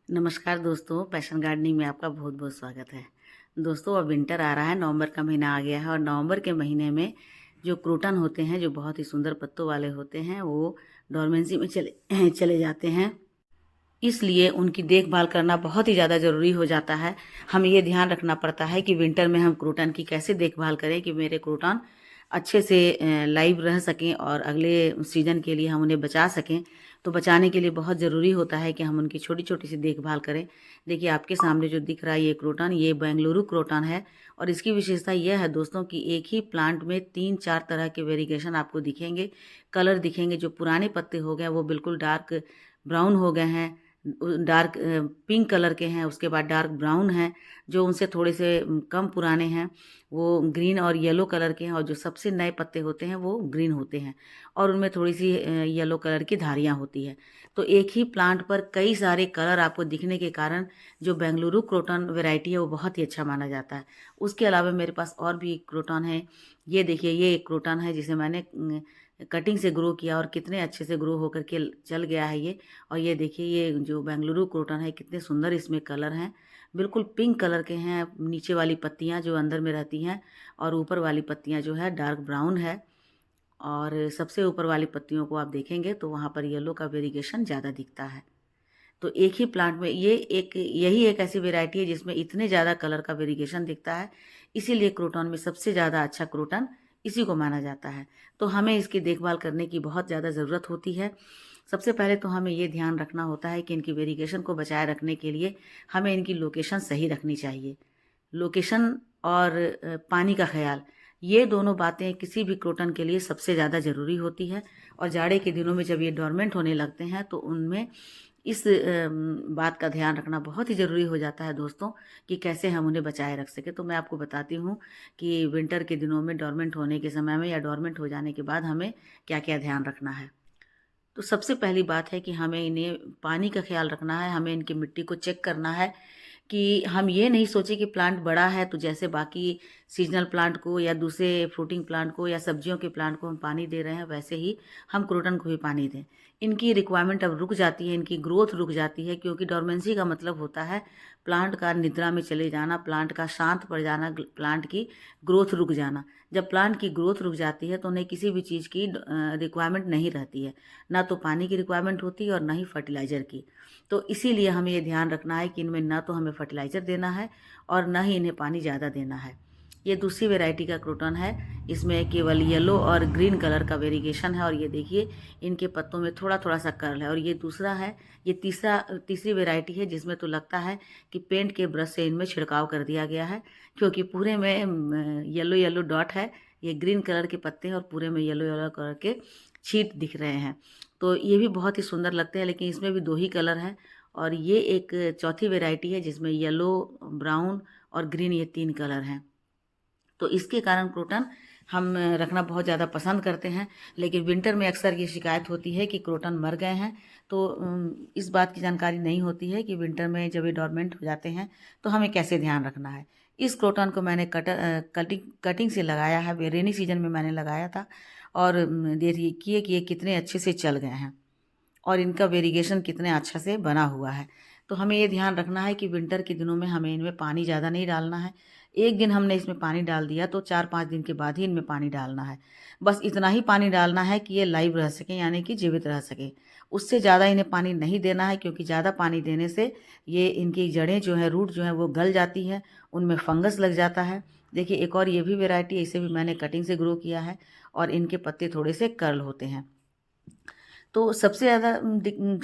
नमस्कार दोस्तों, passion gardening में आपका बहुत बहुत स्वागत है। दोस्तों, अब विंटर आ रहा है, नवंबर का महीना आ गया है और नवंबर के महीने में जो क्रोटन होते हैं, जो बहुत ही सुंदर पत्तों वाले होते हैं, वो डोरमेंसी में चले चले जाते हैं। इसलिए उनकी देखभाल करना बहुत ही ज़्यादा ज़रूरी हो जाता है। हमें ये ध्यान रखना पड़ता है कि विंटर में हम क्रोटन की कैसे देखभाल करें कि मेरे क्रोटन अच्छे से लाइव रह सकें और अगले सीज़न के लिए हम उन्हें बचा सकें। तो बचाने के लिए बहुत ज़रूरी होता है कि हम उनकी छोटी-छोटी सी देखभाल करें। देखिए, आपके सामने जो दिख रहा है ये क्रोटन, ये बेंगलुरु क्रोटन है और इसकी विशेषता यह है दोस्तों कि एक ही प्लांट में 3-4 तरह के वेरिएशन आपको दिखेंगे, कलर दिखेंगे। जो पुराने पत्ते हो गए वो बिल्कुल डार्क ब्राउन हो गए हैं, डार्क पिंक कलर के हैं, उसके बाद डार्क ब्राउन हैं। जो उनसे थोड़े से कम पुराने हैं वो ग्रीन और येलो कलर के हैं और जो सबसे नए पत्ते होते हैं वो ग्रीन होते हैं और उनमें थोड़ी सी येलो कलर की धारियाँ होती है। तो एक ही प्लांट पर कई सारे कलर आपको दिखने के कारण जो बेंगलुरु क्रोटन वैरायटी है वो बहुत ही अच्छा माना जाता है। उसके अलावा मेरे पास और भी क्रोटन है। ये देखिए, ये एक क्रोटन है जिसे मैंने कटिंग से ग्रो किया और कितने अच्छे से ग्रो होकर के चल गया है ये। और ये देखिए, ये जो बेंगलुरु क्रोटन है कितने सुंदर इसमें कलर हैं, बिल्कुल पिंक कलर के हैं। नीचे वाली पत्तियां जो अंदर में रहती हैं और ऊपर वाली पत्तियां जो है डार्क ब्राउन है और सबसे ऊपर वाली पत्तियों को आप देखेंगे तो वहाँ पर येलो का वेरिएशन ज़्यादा दिखता है। तो एक ही प्लांट में यही एक ऐसी वेराइटी है जिसमें इतने ज़्यादा कलर का वेरिएशन दिखता है। इसीलिए क्रोटन में सबसे ज़्यादा अच्छा क्रोटन इसी को माना जाता है। तो हमें इसकी देखभाल करने की बहुत ज़्यादा ज़रूरत होती है। सबसे पहले तो हमें ये ध्यान रखना होता है कि इनकी वेरिएशन को बचाए रखने के लिए हमें इनकी लोकेशन सही रखनी चाहिए। लोकेशन और पानी का ख़याल, ये दोनों बातें किसी भी क्रोटन के लिए सबसे ज़्यादा ज़रूरी होती है। और जाड़े के दिनों में जब ये डोरमेंट होने लगते हैं तो उनमें इस बात का ध्यान रखना बहुत ही ज़रूरी हो जाता है दोस्तों कि कैसे हम उन्हें बचाए रख सकें। तो मैं आपको बताती हूँ कि विंटर के दिनों में डोरमेंट होने के समय में या डोरमेंट हो जाने के बाद हमें क्या-क्या ध्यान रखना है। तो सबसे पहली बात है कि हमें इन्हें पानी का ख्याल रखना है, हमें इनकी मिट्टी को चेक करना है कि हम ये नहीं सोचें कि प्लांट बड़ा है तो जैसे बाकी सीज़नल प्लांट को या दूसरे फ्रूटिंग प्लांट को या सब्जियों के प्लांट को हम पानी दे रहे हैं, वैसे ही हम क्रोटन को भी पानी दें। इनकी रिक्वायरमेंट अब रुक जाती है, इनकी ग्रोथ रुक जाती है क्योंकि डोरमेंसी का मतलब होता है प्लांट का निद्रा में चले जाना, प्लांट का शांत पड़ जाना, प्लांट की ग्रोथ रुक जाना। जब प्लांट की ग्रोथ रुक जाती है तो उन्हें किसी भी चीज़ की रिक्वायरमेंट नहीं रहती है। ना तो पानी की रिक्वायरमेंट होती है और ना ही फर्टिलाइज़र की। तो इसीलिए हमें ये ध्यान रखना है कि इनमें ना तो हमें फर्टिलाइज़र देना है और ना ही इन्हें पानी ज़्यादा देना है। ये दूसरी वैरायटी का क्रोटन है, इसमें केवल येलो और ग्रीन कलर का वेरिएशन है और ये देखिए इनके पत्तों में थोड़ा-थोड़ा सा कर्ल है। और ये दूसरा है, ये तीसरी वैरायटी है जिसमें तो लगता है कि पेंट के ब्रश से इनमें छिड़काव कर दिया गया है क्योंकि पूरे में येलो-येलो डॉट है। ये ग्रीन कलर के पत्ते हैं और पूरे में येलो-येलो कलर के छींट दिख रहे हैं। तो ये भी बहुत ही सुंदर लगते हैं, लेकिन इसमें भी 2 ही कलर हैं। और ये एक चौथी वैरायटी है जिसमें येलो, ब्राउन और ग्रीन, ये 3 कलर हैं। तो इसके कारण क्रोटन हम रखना बहुत ज़्यादा पसंद करते हैं, लेकिन विंटर में अक्सर ये शिकायत होती है कि क्रोटन मर गए हैं। तो इस बात की जानकारी नहीं होती है कि विंटर में जब ये डोरमेंट हो जाते हैं तो हमें कैसे ध्यान रखना है। इस क्रोटन को मैंने कटिंग से लगाया है, रेनी सीजन में मैंने लगाया था और देखिए कि ये कितने अच्छे से चल गए हैं और इनका वेरिएशन कितने अच्छा से बना हुआ है। तो हमें ये ध्यान रखना है कि विंटर के दिनों में हमें इनमें पानी ज़्यादा नहीं डालना है। एक दिन हमने इसमें पानी डाल दिया तो 4-5 दिन के बाद ही इनमें पानी डालना है। बस इतना ही पानी डालना है कि ये लाइव रह सकें, यानी कि जीवित रह सकें। उससे ज़्यादा इन्हें पानी नहीं देना है क्योंकि ज़्यादा पानी देने से ये इनकी जड़ें जो हैं, रूट जो हैं वो गल जाती हैं, उनमें फंगस लग जाता है। देखिए, एक और ये भी वैरायटी है, इसे भी मैंने कटिंग से ग्रो किया है और इनके पत्ते थोड़े से कर्ल होते हैं। तो सबसे ज़्यादा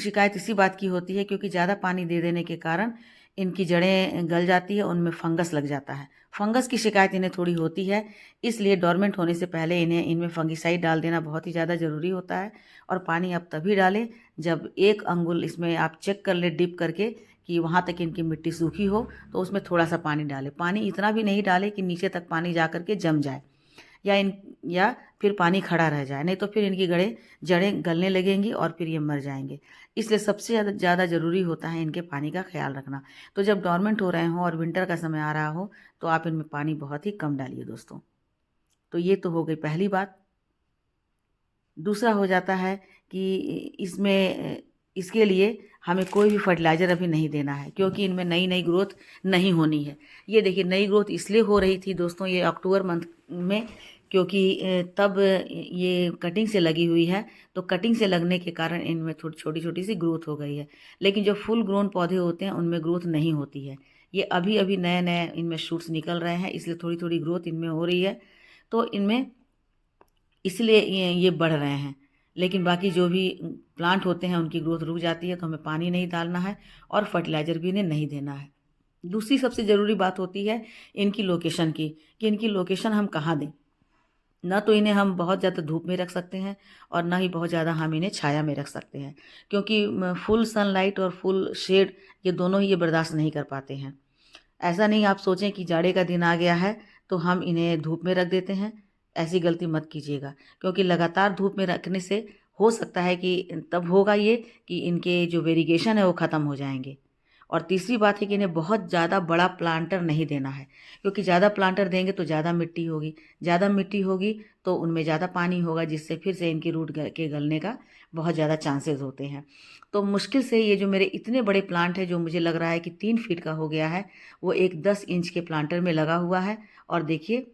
शिकायत इसी बात की होती है क्योंकि ज़्यादा पानी दे देने के कारण इनकी जड़ें गल जाती है, उनमें फंगस लग जाता है। फंगस की शिकायत इन्हें थोड़ी होती है, इसलिए डोरमेंट होने से पहले इन्हें इनमें फंगिसाइड डाल देना बहुत ही ज़्यादा ज़रूरी होता है। और पानी आप तभी डालें जब 1 अंगुल इसमें आप चेक कर लें डिप करके कि वहाँ तक इनकी मिट्टी सूखी हो, तो उसमें थोड़ा-सा पानी डालें। पानी इतना भी नहीं डालें कि नीचे तक पानी जा कर के जम जाए। या इन या फिर पानी खड़ा रह जाए, नहीं तो फिर इनकी जड़ें गलने लगेंगी और फिर ये मर जाएँगे। इसलिए सबसे ज़्यादा ज़रूरी होता है इनके पानी का ख़्याल रखना। तो जब डोरमेंट हो रहे हों और विंटर का समय आ रहा हो, तो आप इनमें पानी बहुत ही कम डालिए दोस्तों। तो ये तो हो गई पहली बात। दूसरा हो जाता है कि इसमें इसके लिए हमें कोई भी फर्टिलाइज़र अभी नहीं देना है, क्योंकि इनमें नई नई ग्रोथ नहीं होनी है। ये देखिए नई ग्रोथ इसलिए हो रही थी दोस्तों ये अक्टूबर मंथ में, क्योंकि तब ये कटिंग से लगी हुई है, तो कटिंग से लगने के कारण इनमें थोड़ी छोटी छोटी सी ग्रोथ हो गई है। लेकिन जो फुल ग्रोन पौधे होते हैं उनमें ग्रोथ नहीं होती है। ये अभी अभी नए नए इनमें शूट्स निकल रहे हैं, इसलिए थोड़ी थोड़ी ग्रोथ इनमें हो रही है, तो इनमें इसलिए ये बढ़ रहे हैं। लेकिन बाकी जो भी प्लांट होते हैं उनकी ग्रोथ रुक जाती है, तो हमें पानी नहीं डालना है और फर्टिलाइज़र भी इन्हें नहीं देना है। दूसरी सबसे ज़रूरी बात होती है इनकी लोकेशन की, कि इनकी लोकेशन हम कहाँ दें। ना तो इन्हें हम बहुत ज़्यादा धूप में रख सकते हैं और ना ही बहुत ज़्यादा हम इन्हें छाया में रख सकते हैं, क्योंकि फुल सनलाइट और फुल शेड ये दोनों ही ये बर्दाश्त नहीं कर पाते हैं। ऐसा नहीं आप सोचें कि जाड़े का दिन आ गया है तो हम इन्हें धूप में रख देते हैं, ऐसी गलती मत कीजिएगा, क्योंकि लगातार धूप में रखने से हो सकता है कि तब होगा ये कि इनके जो वेरिगेशन है वो ख़त्म हो जाएंगे। और तीसरी बात है कि इन्हें बहुत ज़्यादा बड़ा प्लांटर नहीं देना है, क्योंकि ज़्यादा प्लांटर देंगे तो ज़्यादा मिट्टी होगी, ज़्यादा मिट्टी होगी तो उनमें ज़्यादा पानी होगा, जिससे फिर से इनकी रूट के गलने का बहुत ज़्यादा चांसेस होते हैं। तो मुश्किल से ये जो मेरे इतने बड़े प्लांट है, जो मुझे लग रहा है कि 3 फीट का हो गया है, वो एक 10 इंच के प्लांटर में लगा हुआ है। और देखिए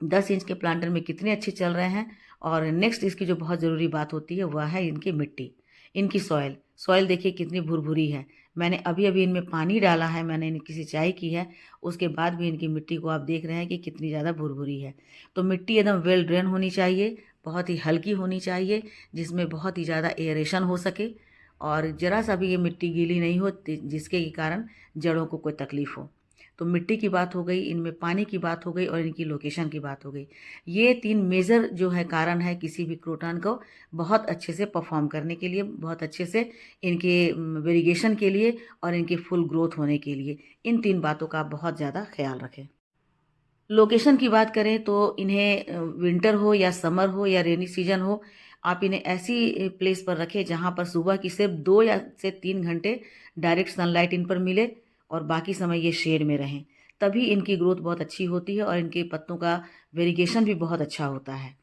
10 इंच के प्लांटर में कितने अच्छे चल रहे हैं। और नेक्स्ट इसकी जो बहुत ज़रूरी बात होती है वह है इनकी मिट्टी, इनकी सॉइल। सॉइल देखिए कितनी भुरभुरी है। मैंने अभी अभी इनमें पानी डाला है, मैंने इनकी सिंचाई की है, उसके बाद भी इनकी मिट्टी को आप देख रहे हैं कि कितनी ज़्यादा भुरभुरी है। तो मिट्टी एकदम वेल ड्रेन होनी चाहिए, बहुत ही हल्की होनी चाहिए, जिसमें बहुत ही ज़्यादा एयरेशन हो सके और ज़रा सा भी ये मिट्टी गीली नहीं हो जिसके कारण जड़ों को कोई तकलीफ़ हो। तो मिट्टी की बात हो गई, इनमें पानी की बात हो गई और इनकी लोकेशन की बात हो गई। ये 3 मेजर जो है कारण है किसी भी क्रोटन को बहुत अच्छे से परफॉर्म करने के लिए, बहुत अच्छे से इनके वेरिगेशन के लिए और इनके फुल ग्रोथ होने के लिए। इन 3 बातों का आप बहुत ज़्यादा ख्याल रखें। लोकेशन की बात करें तो इन्हें विंटर हो या समर हो या रेनी सीजन हो, आप इन्हें ऐसी प्लेस पर रखें जहाँ पर सुबह की सिर्फ 2 या से 3 घंटे डायरेक्ट सनलाइट इन पर मिले और बाकी समय ये शेड में रहें। तभी इनकी ग्रोथ बहुत अच्छी होती है और इनके पत्तों का वेरिगेशन भी बहुत अच्छा होता है।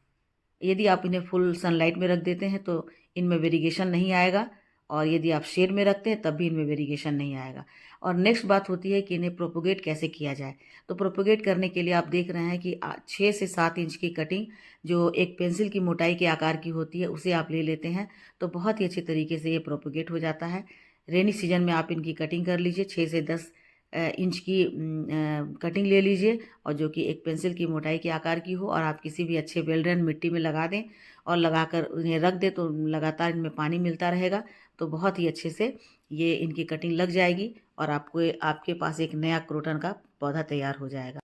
यदि आप इन्हें फुल सनलाइट में रख देते हैं तो इनमें वेरिगेशन नहीं आएगा, और यदि आप शेड में रखते हैं तब भी इनमें वेरिगेशन नहीं आएगा। और नेक्स्ट बात होती है कि इन्हें प्रोपोगेट कैसे किया जाए। तो प्रोपोगेट करने के लिए आप देख रहे हैं कि 6 से 7 इंच की कटिंग जो एक पेंसिल की मोटाई के आकार की होती है उसे आप ले लेते हैं, तो बहुत ही अच्छे तरीके से ये प्रोपोगेट हो जाता है। रेनी सीजन में आप इनकी कटिंग कर लीजिए, 6 से 10 इंच की कटिंग ले लीजिए, और जो कि एक पेंसिल की मोटाई के आकार की हो, और आप किसी भी अच्छे वेल ड्रेन मिट्टी में लगा दें और लगाकर उन्हें रख दें, तो लगातार इनमें पानी मिलता रहेगा, तो बहुत ही अच्छे से ये इनकी कटिंग लग जाएगी और आपको आपके पास एक नया क्रोटन का पौधा तैयार हो जाएगा।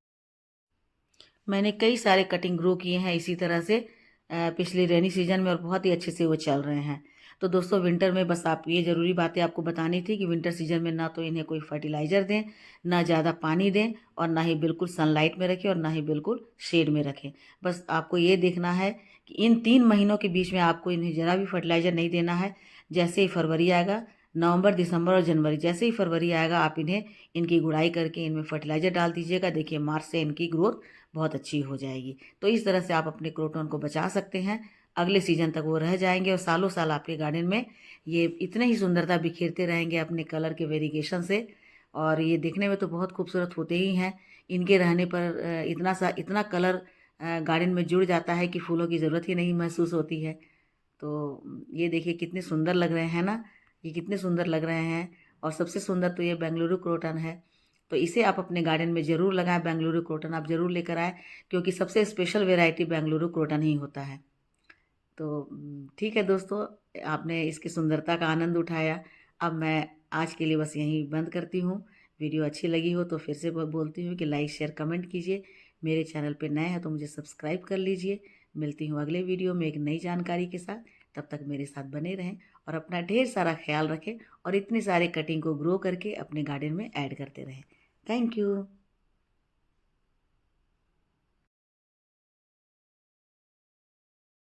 मैंने कई सारे कटिंग ग्रो किए हैं इसी तरह से पिछले रेनी सीजन में, और बहुत ही अच्छे से वो चल रहे हैं। तो दोस्तों विंटर में बस आप ये ज़रूरी बातें आपको बतानी थी कि विंटर सीजन में ना तो इन्हें कोई फर्टिलाइज़र दें, ना ज़्यादा पानी दें, और ना ही बिल्कुल सनलाइट में रखें और ना ही बिल्कुल शेड में रखें। बस आपको ये देखना है कि इन 3 महीनों के बीच में आपको इन्हें ज़रा भी फर्टिलाइज़र नहीं देना है। जैसे ही फरवरी आएगा, नवंबर, दिसंबर और जनवरी, जैसे ही फरवरी आएगा आप इन्हें इनकी गुड़ाई करके इनमें फर्टिलाइज़र डाल दीजिएगा। देखिए मार्च से इनकी ग्रोथ बहुत अच्छी हो जाएगी। तो इस तरह से आप अपने क्रोटन को बचा सकते हैं, अगले सीजन तक वो रह जाएंगे और सालों साल आपके गार्डन में ये इतने ही सुंदरता बिखेरते रहेंगे अपने कलर के वेरिएशन से। और ये देखने में तो बहुत खूबसूरत होते ही हैं। इनके रहने पर इतना कलर गार्डन में जुड़ जाता है कि फूलों की ज़रूरत ही नहीं महसूस होती है। तो ये देखिए कितने सुंदर लग रहे हैं ना, ये कितने सुंदर लग रहे हैं। और सबसे सुंदर तो ये बेंगलुरु क्रोटन है, तो इसे आप अपने गार्डन में ज़रूर लगाएं। बेंगलुरु क्रोटन आप ज़रूर लेकर आएँ, क्योंकि सबसे स्पेशल वेराइटी बेंगलुरु क्रोटन ही होता है। तो ठीक है दोस्तों, आपने इसकी सुंदरता का आनंद उठाया। अब मैं आज के लिए बस यहीं बंद करती हूँ। वीडियो अच्छी लगी हो तो फिर से बोलती हूँ कि लाइक शेयर कमेंट कीजिए। मेरे चैनल पे नए हैं तो मुझे सब्सक्राइब कर लीजिए। मिलती हूँ अगले वीडियो में एक नई जानकारी के साथ। तब तक मेरे साथ बने रहें और अपना ढेर सारा ख्याल रखें और इतने सारे कटिंग को ग्रो करके अपने गार्डन में ऐड करते रहें। Thank you.